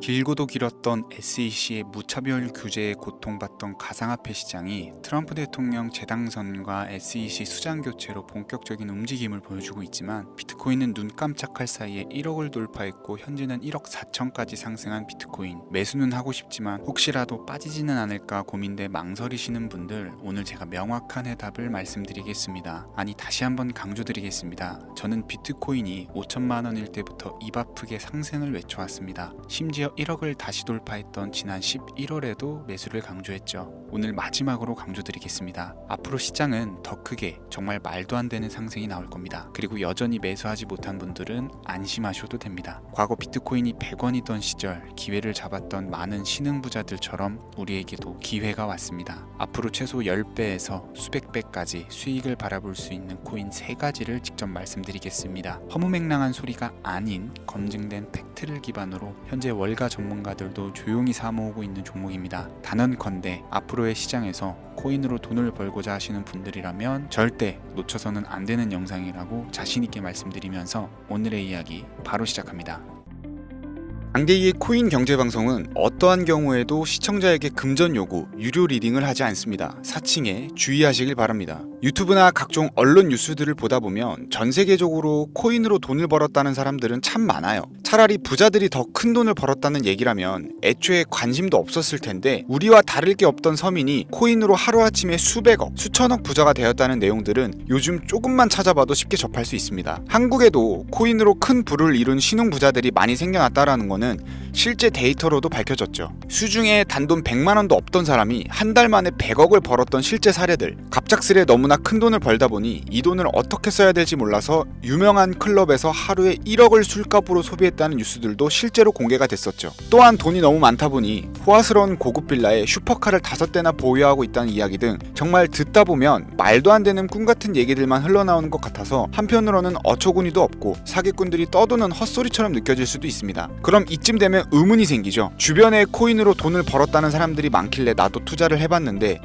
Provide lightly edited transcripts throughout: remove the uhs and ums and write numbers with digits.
길고도 길었던 SEC의 무차별 규제에 고통받던 가상화폐 시장이 트럼프 대통령 재당선과 SEC 수장 교체로 본격적인 움직임을 보여주고 있지만, 비트코인은 눈 깜짝할 사이에 1억을 돌파했고 현재는 1억 4천까지 상승한 비트코인. 매수는 하고 싶지만 혹시라도 빠지지는 않을까 고민돼 망설이시는 분들, 오늘 제가 명확한 해답을 말씀드리겠습니다. 아니, 다시 한번 강조드리겠습니다. 저는 비트코인이 5천만 원일 때부터 입 아프게 상승을 외쳐왔습니다. 심지어 1억을 다시 돌파했던 지난 11월에도 매수를 강조했죠. 오늘 마지막으로 강조드리겠습니다. 앞으로 시장은 더 크게, 정말 말도 안 되는 상승이 나올 겁니다. 그리고 여전히 매수하지 못한 분들은 안심하셔도 됩니다. 과거 비트코인이 100원이던 시절 기회를 잡았던 많은 신흥부자들처럼 우리에게도 기회가 왔습니다. 앞으로 최소 10배에서 수백 배까지 수익을 바라볼 수 있는 코인 3가지를 직접 말씀드리겠습니다. 허무맹랑한 소리가 아닌 검증된 팩트를 기반으로 현재 월가 전문가들도 조용히 사모으고 있는 종목입니다. 단언컨대 앞으로의 시장에서 코인으로 돈을 벌고자 하시는 분들이라면 절대 놓쳐서는 안 되는 영상이라고 자신있게 말씀드리면서 오늘의 이야기 바로 시작합니다. 강대희의 코인 경제방송은 어떠한 경우에도 시청자에게 금전 요구, 유료 리딩을 하지 않습니다. 사칭에 주의하시길 바랍니다. 유튜브나 각종 언론 뉴스들을 보다 보면 전 세계적으로 코인으로 돈을 벌었다는 사람들은 참 많아요. 차라리 부자들이 더 큰 돈을 벌었다는 얘기라면 애초에 관심도 없었을 텐데, 우리와 다를 게 없던 서민이 코인으로 하루아침에 수백억, 수천억 부자가 되었다는 내용들은 요즘 조금만 찾아봐도 쉽게 접할 수 있습니다. 한국에도 코인으로 큰 부를 이룬 신흥부자들이 많이 생겨났다라는 거는 실제 데이터로도 밝혀졌죠. 수중에 단돈 100만 원도 없던 사람이 한 달 만에 100억을 벌었던 실제 사례들. 갑작스레 너무나 큰 돈을 벌다 보니 이 돈을 어떻게 써야 될지 몰라서 유명한 클럽에서 하루에 1억을 술값으로 소비했다는 뉴스들도 실제로 공개가 됐었죠. 또한 돈이 너무 많다 보니 호화스러운 고급 빌라에 슈퍼카를 5대나 보유하고 있다는 이야기 등 정말 듣다 보면 말도 안 되는 꿈같은 얘기들만 흘러나오는 것 같아서 한편으로는 어처구니도 없고 사기꾼들이 떠도는 헛소리처럼 느껴질 수도 있습니다. 그럼 이쯤 되면 의문이 생기죠. 주변에 코인으로 돈을 벌었다는 사람들이 많길래 나도 투자를 해봤는데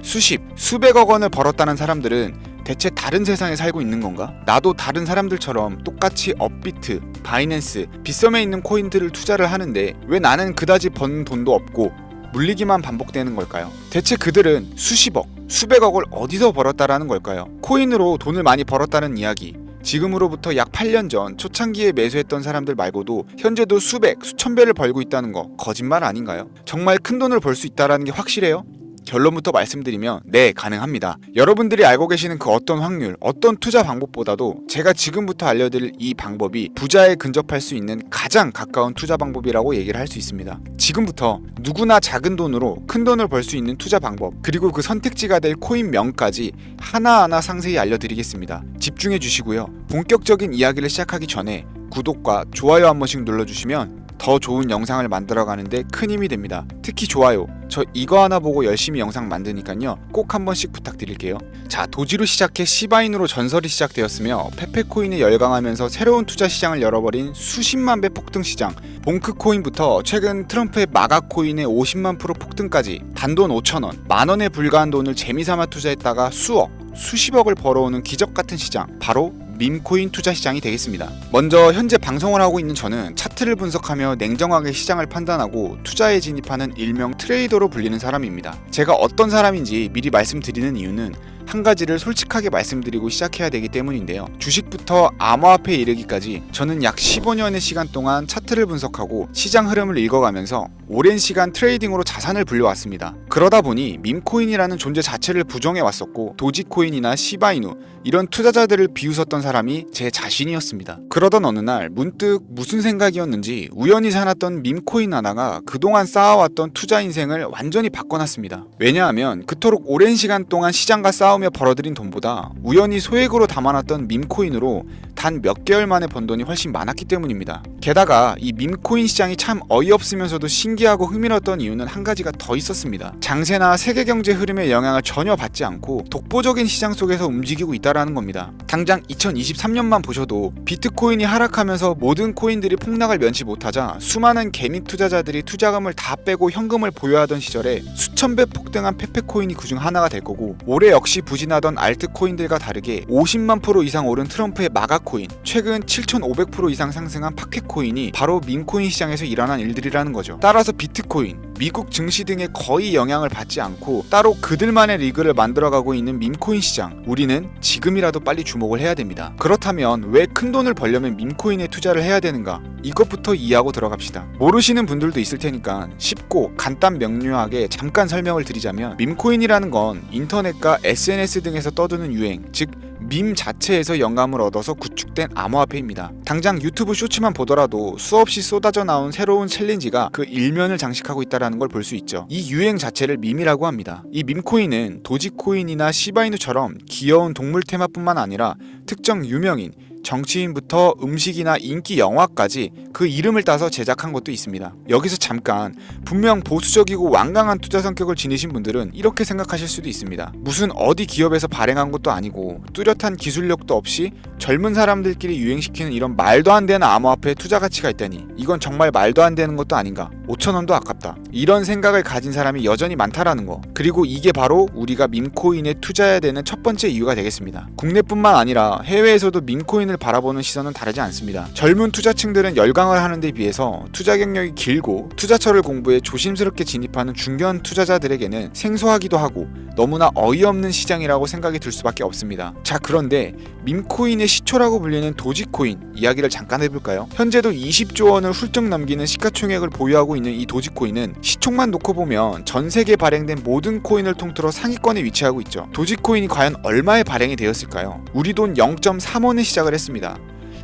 수백억 원을 벌었다는 사람들은 대체 다른 세상에 살고 있는 건가? 나도 다른 사람들처럼 똑같이 업비트, 바이낸스, 빗썸에 있는 코인들을 투자를 하는데 왜 나는 그다지 번 돈도 없고 물리기만 반복되는 걸까요? 대체 그들은 수십억, 수백억을 어디서 벌었다라는 걸까요? 코인으로 돈을 많이 벌었다는 이야기, 지금으로부터 약 8년 전 초창기에 매수했던 사람들 말고도 현재도 수백, 수천 배를 벌고 있다는 거 거짓말 아닌가요? 정말 큰 돈을 벌 수 있다는 게 확실해요? 결론부터 말씀드리면 네, 가능합니다. 여러분들이 알고 계시는 그 어떤 확률, 어떤 투자 방법보다도 제가 지금부터 알려드릴 이 방법이 부자에 근접할 수 있는 가장 가까운 투자 방법이라고 얘기를 할 수 있습니다. 지금부터 누구나 작은 돈으로 큰 돈을 벌 수 있는 투자 방법, 그리고 그 선택지가 될 코인명까지 하나하나 상세히 알려드리겠습니다. 집중해 주시고요. 본격적인 이야기를 시작하기 전에 구독과 좋아요 한 번씩 눌러주시면 더 좋은 영상을 만들어가는데 큰 힘이 됩니다. 특히 좋아요, 저 이거 하나 보고 열심히 영상 만드니까요, 꼭 한 번씩 부탁드릴게요. 자, 도지로 시작해 시바인으로 전설이 시작되었으며 페페코인에 열광하면서 새로운 투자 시장을 열어버린 수십만 배 폭등 시장, 봉크코인부터 최근 트럼프의 마가코인의 50만 프로 폭등까지 단돈 5천원, 만원에 불과한 돈을 재미삼아 투자했다가 수억, 수십억을 벌어오는 기적같은 시장, 바로 밈코인 투자 시장이 되겠습니다. 먼저 현재 방송을 하고 있는 저는 차트를 분석하며 냉정하게 시장을 판단하고 투자에 진입하는 일명 트레이더로 불리는 사람입니다. 제가 어떤 사람인지 미리 말씀드리는 이유는 한 가지를 솔직하게 말씀드리고 시작해야 되기 때문인데요. 주식부터 암호화폐에 이르기까지 저는 약 15년의 시간 동안 차트를 분석하고 시장 흐름을 읽어가면서 오랜 시간 트레이딩으로 자산을 불려왔습니다. 그러다 보니 밈코인이라는 존재 자체를 부정해왔었고 도지코인이나 시바이누 이런 투자자들을 비웃었던 사람이 제 자신이었습니다. 그러던 어느 날 문득 무슨 생각이었는지 우연히 사놨던 밈코인 하나가 그동안 쌓아왔던 투자 인생을 완전히 바꿔놨습니다. 왜냐하면 그토록 오랜 시간 동안 시장과 싸우며 벌어들인 돈보다 우연히 소액으로 담아놨던 밈코인으로 단 몇 개월 만에 번 돈이 훨씬 많았기 때문입니다. 게다가 이 밈코인 시장이 참 어이없으면서도 신기하고 흥미로웠던 이유는 한 가지가 더 있었습니다. 장세나 세계 경제 흐름의 영향을 전혀 받지 않고 독보적인 시장 속에서 움직이고 있다라는 겁니다. 당장 2023년만 보셔도 비트코인이 하락하면서 모든 코인들이 폭락을 면치 못하자 수많은 개미 투자자들이 투자금을 다 빼고 현금을 보유하던 시절에 수천 배 폭등한 페페코인이 그중 하나가 될 거고, 올해 역시 지지부진하던 알트코인들과 다르게 50만 % 이상 오른 트럼프의 마가코인, 최근 7,500% 이상 상승한 파켓코인이 바로 밈코인 시장에서 일어난 일들이라는 거죠. 따라서 비트코인, 미국 증시 등에 거의 영향을 받지 않고 따로 그들만의 리그를 만들어가고 있는 밈코인 시장, 우리는 지금이라도 빨리 주목을 해야 됩니다. 그렇다면 왜 큰돈을 벌려면 밈코인에 투자를 해야 되는가? 이것부터 이해하고 들어갑시다. 모르시는 분들도 있을 테니까 쉽고 간단 명료하게 잠깐 설명을 드리자면, 밈코인이라는 건 인터넷과 SNS 등에서 떠드는 유행, 즉 밈 자체에서 영감을 얻어서 구축된 암호화폐입니다. 당장 유튜브 쇼츠만 보더라도 수없이 쏟아져 나온 새로운 챌린지가 그 일면을 장식하고 있다는 걸 볼 수 있죠. 이 유행 자체를 밈이라고 합니다. 이 밈코인은 도지코인이나 시바이누처럼 귀여운 동물 테마뿐만 아니라 특정 유명인, 정치인부터 음식이나 인기 영화까지 그 이름을 따서 제작한 것도 있습니다. 여기서 잠깐, 분명 보수적이고 완강한 투자 성격을 지니신 분들은 이렇게 생각하실 수도 있습니다. 무슨 어디 기업에서 발행한 것도 아니고 뚜렷한 기술력도 없이 젊은 사람들끼리 유행시키는 이런 말도 안 되는 암호화폐에 투자 가치가 있다니, 이건 정말 말도 안 되는 것도 아닌가, 5,000원도 아깝다, 이런 생각을 가진 사람이 여전히 많다라는 거. 그리고 이게 바로 우리가 밈코인에 투자해야 되는 첫 번째 이유가 되겠습니다. 국내뿐만 아니라 해외에서도 밈코인을 바라보는 시선은 다르지 않습니다. 젊은 투자층들은 열광을 하는 데 비해서 투자 경력이 길고 투자처를 공부해 조심스럽게 진입하는 중견 투자자들에게는 생소하기도 하고 너무나 어이없는 시장이라고 생각이 들 수밖에 없습니다. 자, 그런데 밈코인의 시초라고 불리는 도지코인 이야기를 잠깐 해볼까요? 현재도 20조 원을 훌쩍 넘기는 시가총액을 보유하고 있는 이 도지코인은 시총만 놓고 보면 전 세계에 발행된 모든 코인을 통틀어 상위권에 위치하고 있죠. 도지코인이 과연 얼마에 발행이 되었을까요? 우리 돈 0.3원에 시작을 했습니다.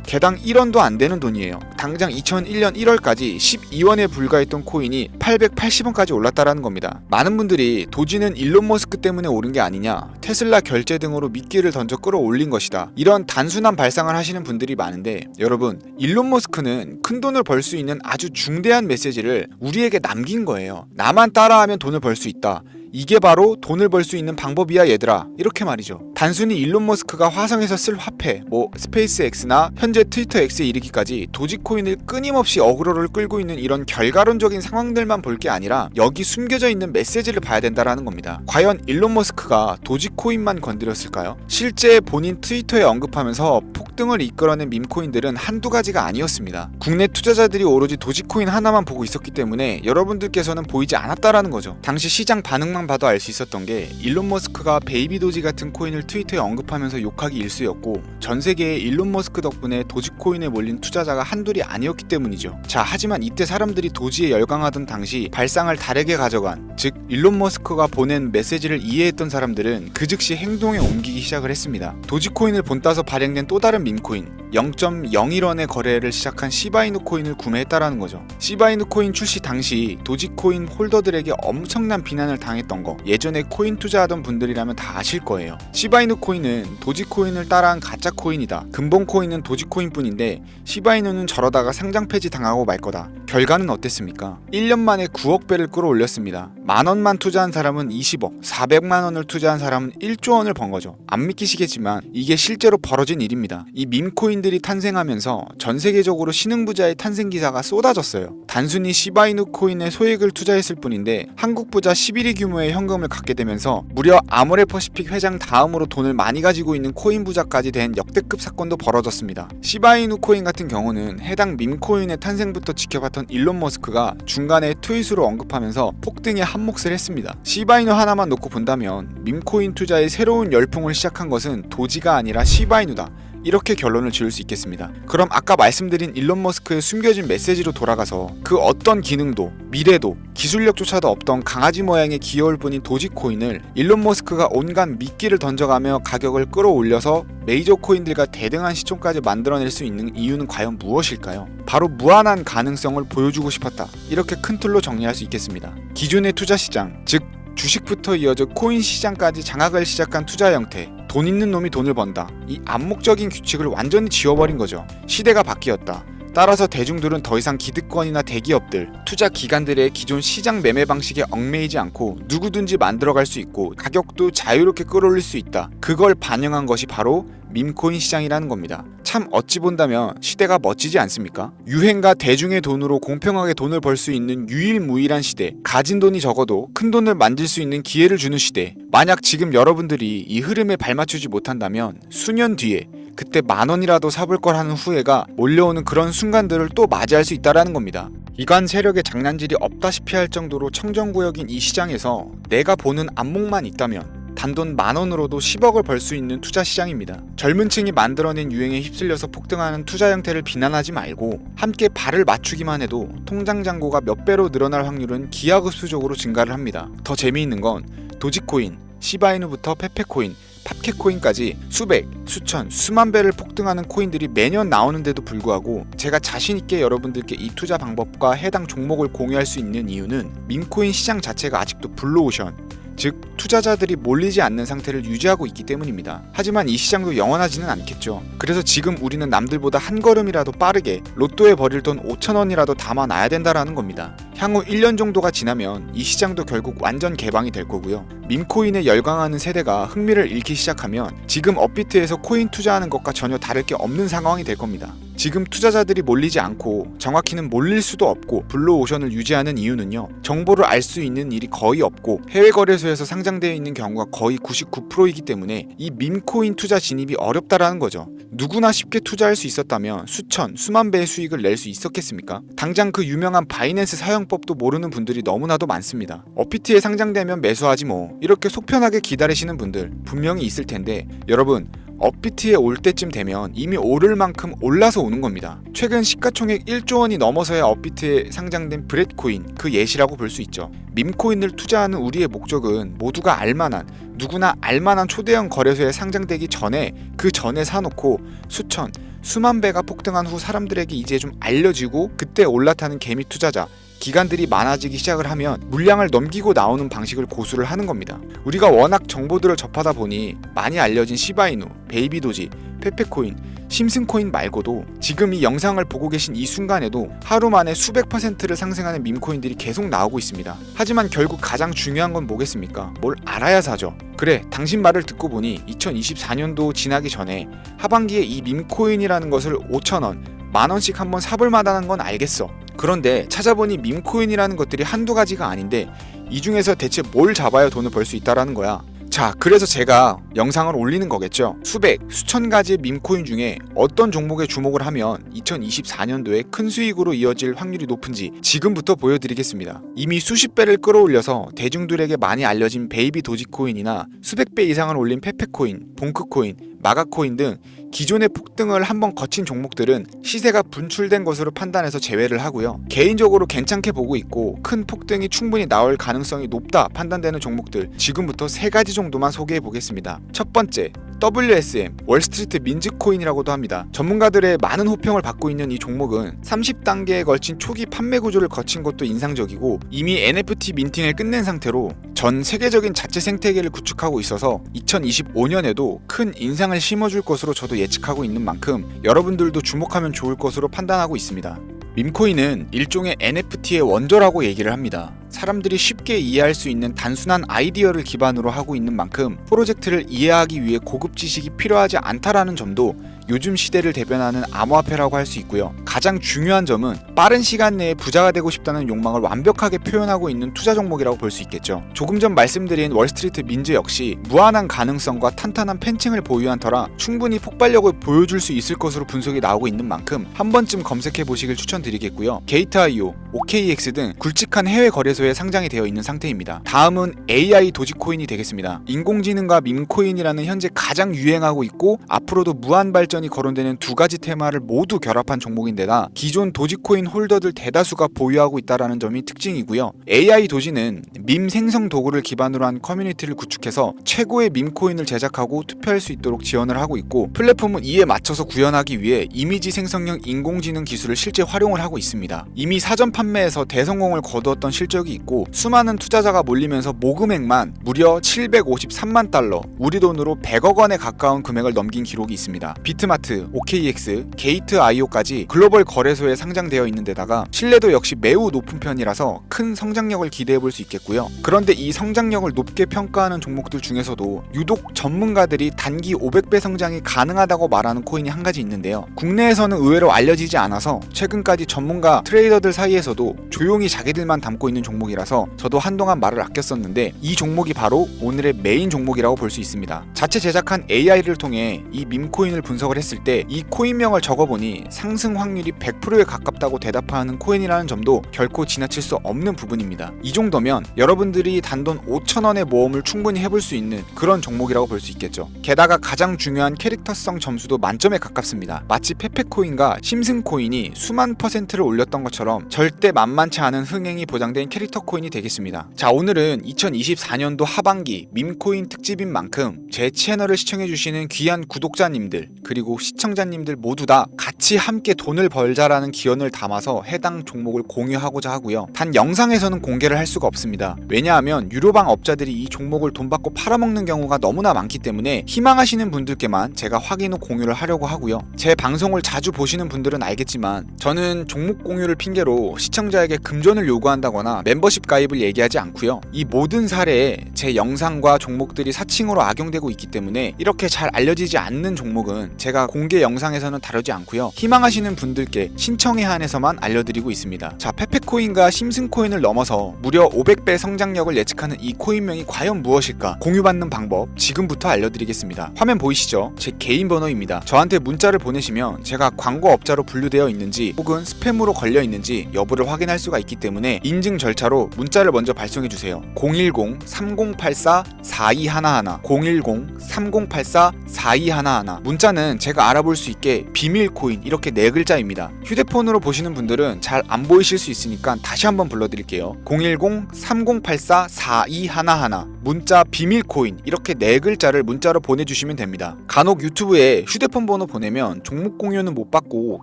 개당 1원도 안 되는 돈이에요. 당장 2001년 1월까지 12원에 불과했던 코인이 880원까지 올랐다라는 겁니다. 많은 분들이 도지는 일론 머스크 때문에 오른 게 아니냐, 테슬라 결제 등으로 미끼를 던져 끌어올린 것이다, 이런 단순한 발상을 하시는 분들이 많은데, 여러분, 일론 머스크는 큰돈을 벌 수 있는 아주 중대한 메시지를 우리에게 남긴 거예요. 나만 따라하면 돈을 벌 수 있다, 이게 바로 돈을 벌 수 있는 방법이야 얘들아, 이렇게 말이죠. 단순히 일론 머스크가 화성에서 쓸 화폐, 스페이스 X나 현재 트위터 X에 이르기까지 도지코인을 끊임없이 어그로를 끌고 있는 이런 결과론적인 상황들만 볼 게 아니라 여기 숨겨져 있는 메시지를 봐야 된다라는 겁니다. 과연 일론 머스크가 도지코인만 건드렸을까요? 실제 본인 트위터에 언급하면서 폭등을 이끌어낸 밈코인들은 한두 가지가 아니었습니다. 국내 투자자들이 오로지 도지코인 하나만 보고 있었기 때문에 여러분들께서는 보이지 않았다라는 거죠. 당시 시장 반응만 봐도 알 수 있었던 게, 일론 머스크가 베이비 도지 같은 코인을 트위터에 언급하면서 욕하기 일쑤였고, 전 세계에 일론 머스크 덕분에 도지코인에 몰린 투자자가 한둘이 아니었기 때문이죠. 자, 하지만 이때 사람들이 도지에 열광하던 당시 발상을 다르게 가져간, 즉 일론 머스크가 보낸 메시지를 이해했던 사람들은 그 즉시 행동에 옮기기 시작을 했습니다. 도지코인을 본따서 발행된 또 다른 밈코인, 0.01원의 거래를 시작한 시바이누 코인을 구매했다라는 거죠. 시바이누 코인 출시 당시 도지코인 홀더들에게 엄청난 비난을 당했던 거, 예전에 코인 투자하던 분들이라면 다 아실 거예요. 시바이누 코인은 도지코인을 따라한 가짜 코인이다, 근본 코인은 도지코인 뿐인데 시바이누는 저러다가 상장 폐지 당하고 말 거다. 결과는 어땠습니까? 1년 만에 9억 배를 끌어올렸습니다. 만원만 투자한 사람은 20억, 400만원을 투자한 사람은 1조 원을 번 거죠. 안 믿기시겠지만 이게 실제로 벌어진 일입니다. 이 밈코인들이 탄생하면서 전 세계적으로 신흥부자의 탄생 기사가 쏟아졌어요. 단순히 시바이누 코인에 소액을 투자했을 뿐인데 한국 부자 11위 규모의 현금을 갖게 되면서 무려 아모레퍼시픽 회장 다음으로 돈을 많이 가지고 있는 코인 부자까지 된 역대급 사건도 벌어졌습니다. 시바이누 코인 같은 경우는 해당 밈코인의 탄생부터 지켜봤던 일론 머스크가 중간에 트윗으로 언급하면서 폭등에 한몫을 했습니다. 시바이누 하나만 놓고 본다면 밈코인 투자의 새로운 열풍을 시작한 것은 도지가 아니라 시바이누다, 이렇게 결론을 지을 수 있겠습니다. 그럼 아까 말씀드린 일론 머스크의 숨겨진 메시지로 돌아가서 그 어떤 기능도 미래도 기술력조차도 없던 강아지 모양의 귀여울 뿐인 도지코인을 일론 머스크가 온갖 미끼를 던져가며 가격을 끌어올려서 메이저 코인들과 대등한 시총까지 만들어낼 수 있는 이유는 과연 무엇일까요? 바로 무한한 가능성을 보여주고 싶었다, 이렇게 큰 틀로 정리할 수 있겠습니다. 기존의 투자 시장, 즉 주식부터 이어져 코인 시장까지 장악을 시작한 투자 형태, 돈 있는 놈이 돈을 번다, 이 암묵적인 규칙을 완전히 지워버린 거죠. 시대가 바뀌었다. 따라서 대중들은 더 이상 기득권이나 대기업들, 투자 기관들의 기존 시장 매매 방식에 얽매이지 않고 누구든지 만들어갈 수 있고 가격도 자유롭게 끌어올릴 수 있다. 그걸 반영한 것이 바로 밈코인 시장이라는 겁니다. 참 어찌 본다면 시대가 멋지지 않습니까? 유행과 대중의 돈으로 공평하게 돈을 벌 수 있는 유일무이한 시대, 가진 돈이 적어도 큰 돈을 만들 수 있는 기회를 주는 시대. 만약 지금 여러분들이 이 흐름에 발맞추지 못한다면 수년 뒤에 그때 10,000원이라도 사볼 걸 하는 후회가 몰려오는 그런 순간들을 또 맞이할 수 있다는 겁니다. 이관 세력의 장난질이 없다시피 할 정도로 청정구역인 이 시장에서 내가 보는 안목만 있다면 단돈 10,000원으로도 10억을 벌 수 있는 투자 시장입니다. 젊은 층이 만들어낸 유행에 휩쓸려서 폭등하는 투자 형태를 비난하지 말고 함께 발을 맞추기만 해도 통장 잔고가 몇 배로 늘어날 확률은 기하급수적으로 증가를 합니다. 더 재미있는 건 도지코인, 시바이누부터 페페코인, 팝캣코인까지 수백, 수천, 수만 배를 폭등하는 코인들이 매년 나오는데도 불구하고 제가 자신있게 여러분들께 이 투자 방법과 해당 종목을 공유할 수 있는 이유는 밈코인 시장 자체가 아직도 블루오션, 즉 투자자들이 몰리지 않는 상태를 유지하고 있기 때문입니다. 하지만 이 시장도 영원하지는 않겠죠. 그래서 지금 우리는 남들보다 한 걸음이라도 빠르게 로또에 버릴 돈 5,000원이라도 담아놔야 된다라는 겁니다. 향후 1년 정도가 지나면 이 시장도 결국 완전 개방이 될 거고요. 밈코인에 열광하는 세대가 흥미를 잃기 시작하면 지금 업비트에서 코인 투자하는 것과 전혀 다를 게 없는 상황이 될 겁니다. 지금 투자자들이 몰리지 않고 정확히는 몰릴 수도 없고 블루오션을 유지하는 이유는요. 정보를 알 수 있는 일이 거의 없고 해외 거래소에서 상장되어 있는 경우가 거의 99%이기 때문에 이 밈코인 투자 진입이 어렵다라는 거죠. 누구나 쉽게 투자할 수 있었다면 수천, 수만 배의 수익을 낼 수 있었겠습니까? 당장 그 유명한 바이낸스 사용법도 모르는 분들이 너무나도 많습니다. 업비트에 상장되면 매수하지 뭐 이렇게 속편하게 기다리시는 분들 분명히 있을 텐데 여러분 업비트에 올 때쯤 되면 이미 오를 만큼 올라서 오는 겁니다. 최근 시가총액 1조 원이 넘어서야 업비트에 상장된 브렛코인 그 예시라고 볼 수 있죠. 밈코인을 투자하는 우리의 목적은 모두가 알만한 누구나 알만한 초대형 거래소에 상장되기 전에 그 전에 사놓고 수천, 수만 배가 폭등한 후 사람들에게 이제 좀 알려지고 그때 올라타는 개미 투자자 기관들이 많아지기 시작을 하면 물량을 넘기고 나오는 방식을 고수를 하는 겁니다. 우리가 워낙 정보들을 접하다 보니 많이 알려진 시바이누, 베이비도지, 페페코인, 심슨코인 말고도 지금 이 영상을 보고 계신 이 순간에도 하루 만에 수백 %를 상승하는 밈코인들이 계속 나오고 있습니다. 하지만 결국 가장 중요한 건 뭐겠습니까? 뭘 알아야 사죠. 그래, 당신 말을 듣고 보니 2024년도 지나기 전에 하반기에 이 밈코인이라는 것을 5,000원, 10,000원씩 한번 사볼 만하다는 건 알겠어. 그런데 찾아보니 밈코인이라는 것들이 한두 가지가 아닌데 이 중에서 대체 뭘 잡아야 돈을 벌 수 있다라는 거야. 자, 그래서 제가 영상을 올리는 거겠죠. 수백, 수천 가지의 밈코인 중에 어떤 종목에 주목을 하면 2024년도에 큰 수익으로 이어질 확률이 높은지 지금부터 보여드리겠습니다. 이미 수십 배를 끌어올려서 대중들에게 많이 알려진 베이비 도지코인이나 수백 배 이상을 올린 페페코인, 봉크코인, 마가코인 등 기존의 폭등을 한번 거친 종목들은 시세가 분출된 것으로 판단해서 제외를 하고요. 개인적으로 괜찮게 보고 있고 큰 폭등이 충분히 나올 가능성이 높다 판단되는 종목들 지금부터 3가지 정도만 소개해 보겠습니다. 첫 번째, WSM, 월스트리트 민즈코인이라고도 합니다. 전문가들의 많은 호평을 받고 있는 이 종목은 30단계에 걸친 초기 판매 구조를 거친 것도 인상적이고 이미 NFT 민팅을 끝낸 상태로 전 세계적인 자체 생태계를 구축하고 있어서 2025년에도 큰 인상을 심어줄 것으로 저도 예측하고 있는 만큼 여러분들도 주목하면 좋을 것으로 판단하고 있습니다. 밈코인은 일종의 NFT의 원조라고 얘기를 합니다. 사람들이 쉽게 이해할 수 있는 단순한 아이디어를 기반으로 하고 있는 만큼 프로젝트를 이해하기 위해 고급 지식이 필요하지 않다라는 점도 요즘 시대를 대변하는 암호화폐라고 할 수 있고요. 가장 중요한 점은 빠른 시간 내에 부자가 되고 싶다는 욕망을 완벽하게 표현하고 있는 투자 종목이라고 볼 수 있겠죠. 조금 전 말씀드린 월스트리트 민즈 역시 무한한 가능성과 탄탄한 팬층을 보유한 터라 충분히 폭발력을 보여줄 수 있을 것으로 분석이 나오고 있는 만큼 한 번쯤 검색해 보시길 추천드리겠고요. 게이트.io, OKX 등 굵직한 해외 거래소에 상장이 되어 있는 상태입니다. 다음은 AI 도지코인이 되겠습니다. 인공지능과 밈코인이라는 현재 가장 유행하고 있고 앞으로도 무한 발전이 거론되는 두 가지 테마를 모두 결합한 종목인데다 기존 도지코인 홀더들 대다수가 보유하고 있다는 점이 특징이고요. AI 도지는 밈 생성 도구를 기반으로 한 커뮤니티를 구축해서 최고의 밈코인을 제작하고 투표할 수 있도록 지원을 하고 있고 플랫폼은 이에 맞춰서 구현하기 위해 이미지 생성형 인공지능 기술을 실제 활용을 하고 있습니다. 이미 사전 판매에서 대성공을 거두었던 실적이 있고 수많은 투자자가 몰리면서 모금액만 무려 $753만, 우리 돈으로 100억 원에 가까운 금액을 넘긴 기록이 있습니다. 비트마트 롯데마트, OKX, 게이트.io까지 글로벌 거래소에 상장되어 있는 데다가 신뢰도 역시 매우 높은 편이라서 큰 성장력을 기대해 볼 수 있겠고요. 그런데 이 성장력을 높게 평가하는 종목들 중에서도 유독 전문가들이 단기 500배 성장이 가능하다고 말하는 코인이 한 가지 있는데요. 국내에서는 의외로 알려지지 않아서 최근까지 전문가 트레이더들 사이에서도 조용히 자기들만 담고 있는 종목이라서 저도 한동안 말을 아꼈었는데 이 종목이 바로 오늘의 메인 종목이라고 볼 수 있습니다. 자체 제작한 AI를 통해 이 밈코인을 분석을 했을 때 이 코인명을 적어보니 상승 확률이 100%에 가깝다고 대답하는 코인이라는 점도 결코 지나칠 수 없는 부분입니다. 이 정도면 여러분들이 단돈 5,000원의 모험을 충분히 해볼 수 있는 그런 종목이라고 볼 수 있겠죠. 게다가 가장 중요한 캐릭터성 점수도 만점에 가깝습니다. 마치 페페코인과 심슨코인이 수만 %를 올렸던 것처럼 절대 만만치 않은 흥행이 보장된 캐릭터 코인이 되겠습니다. 자, 오늘은 2024년도 하반기 밈코인 특집인 만큼 제 채널을 시청해주시는 귀한 구독자님들 그리고 시청자님들 모두 다 같이 함께 돈을 벌자라는 기원을 담아서 해당 종목을 공유하고자 하고요. 단 영상에서는 공개를 할 수가 없습니다. 왜냐하면 유료방 업자들이 이 종목을 돈 받고 팔아먹는 경우가 너무나 많기 때문에 희망하시는 분들께만 제가 확인 후 공유를 하려고 하고요. 제 방송을 자주 보시는 분들은 알겠지만 저는 종목 공유를 핑계로 시청자에게 금전을 요구한다거나 멤버십 가입을 얘기하지 않고요. 이 모든 사례에 제 영상과 종목들이 사칭으로 악용되고 있기 때문에 이렇게 잘 알려지지 않는 종목은 제가 공개 영상에서는 다루지 않고요. 희망하시는 분들께 신청에 한해서만 알려드리고 있습니다. 자, 페페코인과 심슨코인을 넘어서 무려 500배 성장력을 예측하는 이 코인명이 과연 무엇일까? 공유받는 방법 지금부터 알려드리겠습니다. 화면 보이시죠? 제 개인 번호입니다. 저한테 문자를 보내시면 제가 광고업자로 분류되어 있는지 혹은 스팸으로 걸려 있는지 여부를 확인할 수가 있기 때문에 인증 절차로 문자를 먼저 발송해주세요. 010-3084-4211 010-3084-4211 문자는 제가 알아볼 수 있게 비밀코인 이렇게 4글자입니다. 휴대폰으로 보시는 분들은 잘 안 보이실 수 있으니까 다시 한번 불러드릴게요. 010-3084-4211 문자 비밀코인 이렇게 4글자를 문자로 보내주시면 됩니다. 간혹 유튜브에 휴대폰 번호 보내면 종목 공유는 못 받고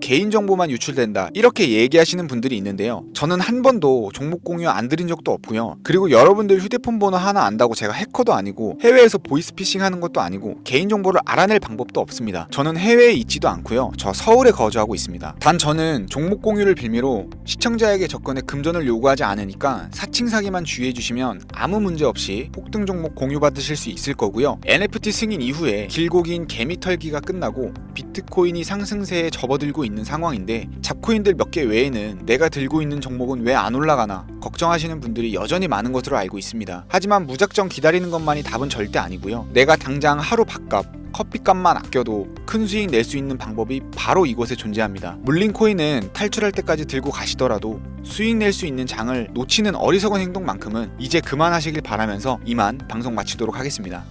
개인정보만 유출된다 이렇게 얘기하시는 분들이 있는데요. 저는 한 번도 종목 공유 안 드린 적도 없고요. 그리고 여러분들 휴대폰 번호 하나 안다고 제가 해커도 아니고 해외에서 보이스피싱 하는 것도 아니고 개인정보를 알아낼 방법도 없습니다. 저는 해외에 있지도 않고요. 저 서울에 거주하고 있습니다. 단 저는 종목 공유를 빌미로 시청자에게 접근에 금전을 요구하지 않으니까 사칭 사기만 주의해 주시면 아무 문제 없이 폭등 종목 공유 받으실 수 있을 거고요. NFT 승인 이후에 길고 긴 개미 털기가 끝나고 비트코인이 상승세에 접어들고 있는 상황인데 잡코인들 몇 개 외에는 내가 들고 있는 종목은 왜 안 올라가나 걱정하시는 분들이 여전히 많은 것으로 알고 있습니다. 하지만 무작정 기다리는 것만이 답은 절대 아니고요. 내가 당장 하루 밥값 커피값만 아껴도 큰 수익 낼 수 있는 방법이 바로 이곳에 존재합니다. 물린 코인은 탈출할 때까지 들고 가시더라도 수익 낼 수 있는 장을 놓치는 어리석은 행동만큼은 이제 그만하시길 바라면서 이만 방송 마치도록 하겠습니다.